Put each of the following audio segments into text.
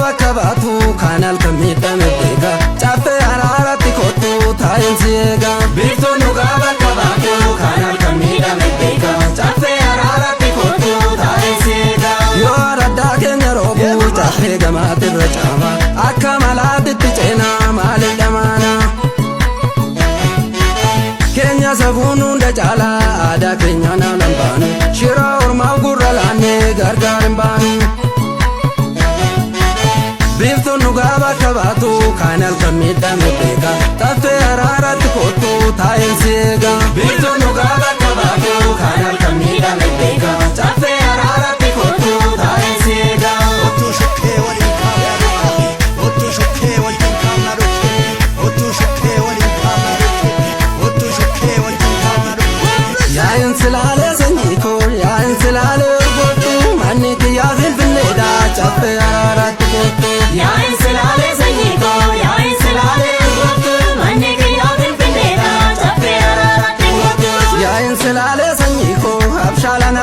bakka baatu kanal kamidhame beeka caffee araaraatti kottu taa'een si eega. Biiftuun dhugaa bakka baatu kanal kamidhame beeka caffee araaraatti kottu taa'een si eega. Yoo araddaa keenya roobu caffee gamaatirra caama akka malaatitti ceenaa maaliif dhamaana. Keenya safuun hunda caalaa aadaa keenya naalan baanu shira ormaaf gurra laannee gargaar hin baanu. Biiftuun dhugaa bakka baatu kanal kamidhame beeka caffee araaraatti kottu taa'een si eega. Biiftuun dhugaa bakka baatu kanal kamidhame beeka caffee araaraatti kottu taa'een si eega. Ottuu shokkee waliin kaa'amee ottuu shokkee waliin kaa'amee ottuu shokkee waliin kaa'amee ottuu shokkee waliin kaa'amee. Yaa'in silaalee sanyii koo yaa'in silaalee urgooftu manni kiyyaa finfinneedha caffee araaraatti kottu. Yaa'in silaalee sanyii koo yaa'in silaalee urgooftu manni kiyyaa finfinneedha caffee araaraatti kottu. Yaa'in silaalee sanyii koo abshaalan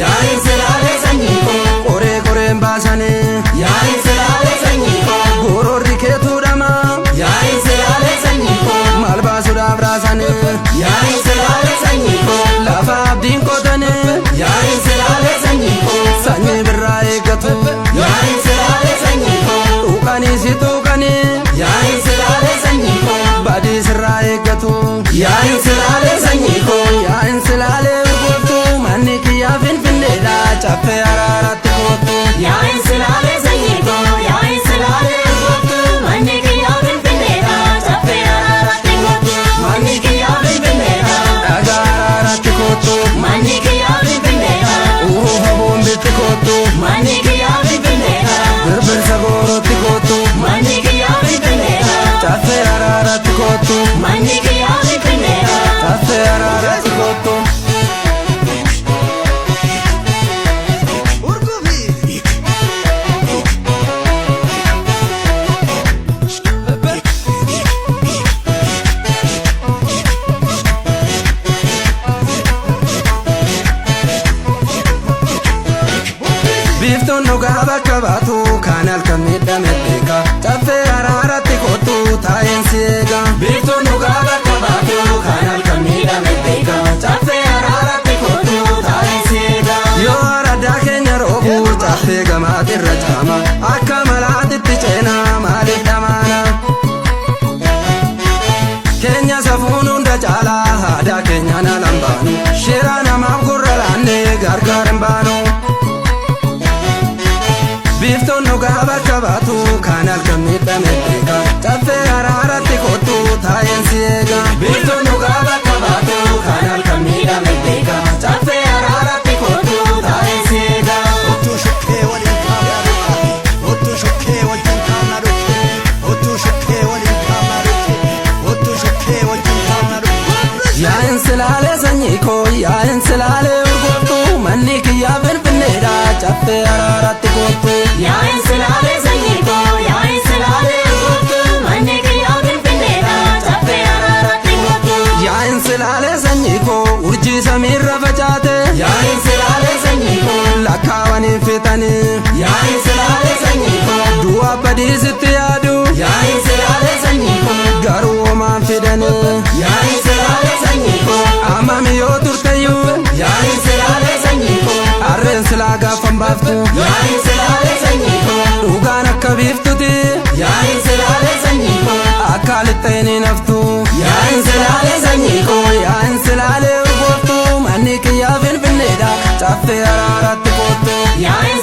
Yaa'in silaalee sanyii koo qoree qoreen baasanii yaa'in silaalee sanyii koo gororri keetuu dhama yaa'in silaalee sanyii koo maal baasuudhaaf raasanii yaa'in silaalee sanyii koo lafa abdiin qotanii yaa'in silaalee sanyii koo sanyii birraa eeggatu yaa'in silaalee sanyii koo tuuqanii si tuuqanii yaa'in silaalee sanyii koo badii sirraa eeggatu. yaa'in silaalee sanyii koo Yaa'in silaalee urgooftu manni kiyyaa finfinneedha caffee araaraatti kottu. yaa'in silaalee sanyii koo yaa'in silaalee urgooftu manni kiyyaa finfinneedha caffee araaraatti kottu. Manni kiyyaa finfinneedha Dhagaa araaraatti kottu. manni kiyyaa finfinneedha Uhufa boombitti kottu. manni kiyyaa finfinneedha Birbirsa goorootti kottu. manni kiyyaa finfinneedha Caffee araaraatti kottu. manni kiyyaa finfinneedha. Caffee araaraatti kottu. Urgubii. Biiftuun dhugaa bakka baatu kanal kamidhame beeka caffee araaraatti kottu taa'een si eega. Biiftuun dhugaa bakka baatu kanal kamidhame beeka caffee araaraatti kottu taa'een si eega. Yoo araddaa keenya roobu caffee gamaatirra caama akka malaatitti ceenaa maaliif dhamaana. Keenya safuun hunda caalaa aadaa keenya naalan baanu shira namaaf gurra laannee gargaar hin baanu. Biiftuun dhugaa bakka baatu kanal kamidhame beeka caffee araaraatti kottu taa'een si eega. Biiftuun dhugaa bakka baatu kanal kamidhame beeka caffee araaraatti kottu taa'een si eega. Ottuu shokkee waliin kaa'amee ottuu shokkee waliin kaa'amee ottuu shokkee waliin kaa'amee ottuu shokkee waliin kaa'amee. Yaa'in silaalee sanyii koo yaa'in silaalee urgooftu manni kiyyaa finfinneedha caffee araaraatti kottu. Yaa'in silaalee sanyii koo yaa'in silaalee urgooftu manni kiyyaa finfinneedha caffee araaraatti kottu. Yaa'in silaalee sanyii koo urjii samiirra facaate Yaa'in silaalee sanyii koo lakkaawanii fixanii yaa'in silaalee sanyii koo du'a badiisitti yaadu yaa'in silaalee sanyii koo garuu homaan fidanii yaa'in silaalee sanyii koo amami yoo turteyyuu yaa'in silaalee sanyii koo harreen silaa gaafan baaftu yaa'in silaalee sanyii koo dhugaan akka biiftuti yaa'in silaalee sanyii koo akka lixxeen hin haftu. yaa'in silaalee sanyii koo Yaa'in silaalee urgooftu manni kiyyaa finfinneedha caffee araaraatti kottu. yaa'in